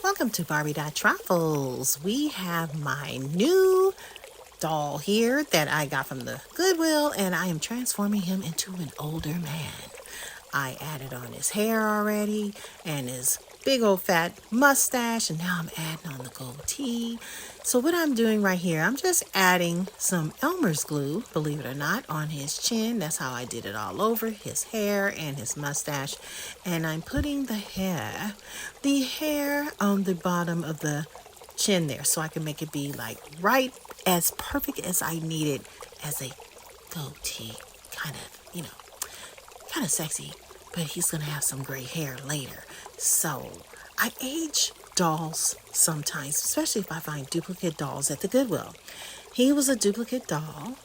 Welcome to Barbie Travels. We have my new doll here that I got from the Goodwill, and I am transforming him into an older man. I added on his hair already and his big old fat mustache, and now I'm adding on the goatee. So what I'm doing right here, I'm just adding some Elmer's glue, believe it or not, on his chin. That's how I did it all over his hair and his mustache. And I'm putting the hair on the bottom of the chin there, so I can make it be like right as perfect as I need it as a goatee. Kind of sexy, but he's gonna have some gray hair later. So I age dolls sometimes, especially if I find duplicate dolls at the Goodwill. He was a duplicate doll,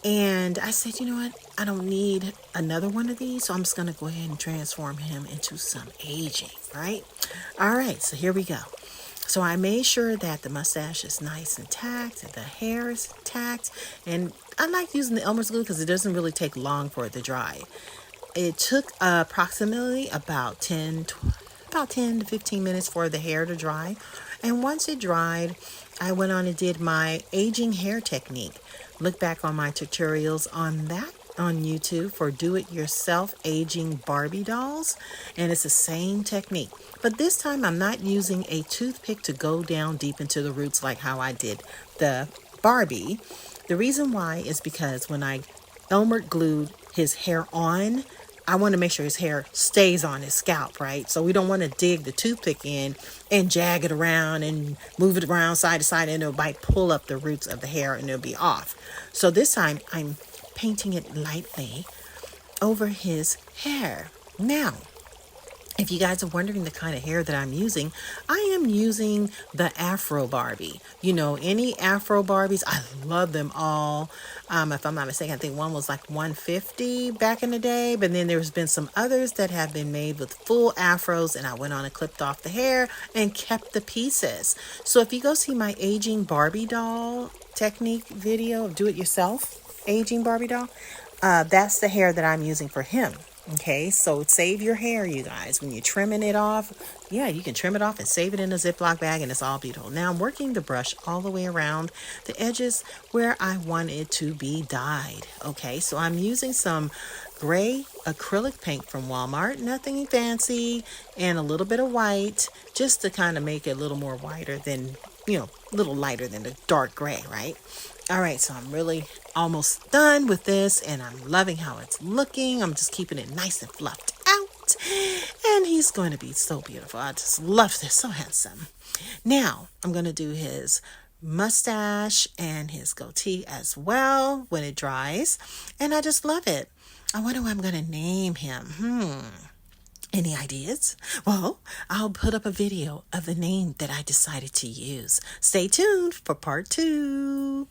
and I said, you know what, I don't need another one of these, so I'm just gonna go ahead and transform him into some aging, right? All right, so here we go. So I made sure that the mustache is nice and tacked, and the hair is tacked, and I like using the Elmer's glue because it doesn't really take long for it to dry. It took approximately about 10 to 15 minutes for the hair to dry. And once it dried, I went on and did my aging hair technique. Look back on my tutorials on that on YouTube for do-it-yourself aging Barbie dolls. And it's the same technique. But this time I'm not using a toothpick to go down deep into the roots like how I did the Barbie. The reason why is because when I Elmer glued his hair on, I want to make sure his hair stays on his scalp, right? So we don't want to dig the toothpick in and jag it around and move it around side to side, and it might pull up the roots of the hair and it'll be off. So this time I'm painting it lightly over his hair. Now, if you guys are wondering the kind of hair that I'm using, I am using the Afro Barbie. You know, any Afro Barbies, I love them all. If I'm not mistaken, I think one was like $150 back in the day, but then there's been some others that have been made with full afros, and I went on and clipped off the hair and kept the pieces. So if you go see my aging Barbie doll technique video, do it yourself aging Barbie doll, that's the hair that I'm using for him. Okay, so save your hair, you guys. When you're trimming it off, yeah, you can trim it off and save it in a Ziploc bag, and it's all beautiful. Now I'm working the brush all the way around the edges where I want it to be dyed. Okay, so I'm using some gray acrylic paint from Walmart, nothing fancy, and a little bit of white, just to kind of make it a little more whiter than, a little lighter than the dark gray, right? All right, so I'm really almost done with this, and I'm loving how it's looking. I'm just keeping it nice and fluffed out, and he's going to be so beautiful. I just love this, so handsome. Now, I'm going to do his mustache and his goatee as well when it dries, and I just love it. I wonder what I'm going to name him. Any ideas? Well, I'll put up a video of the name that I decided to use. Stay tuned for part 2.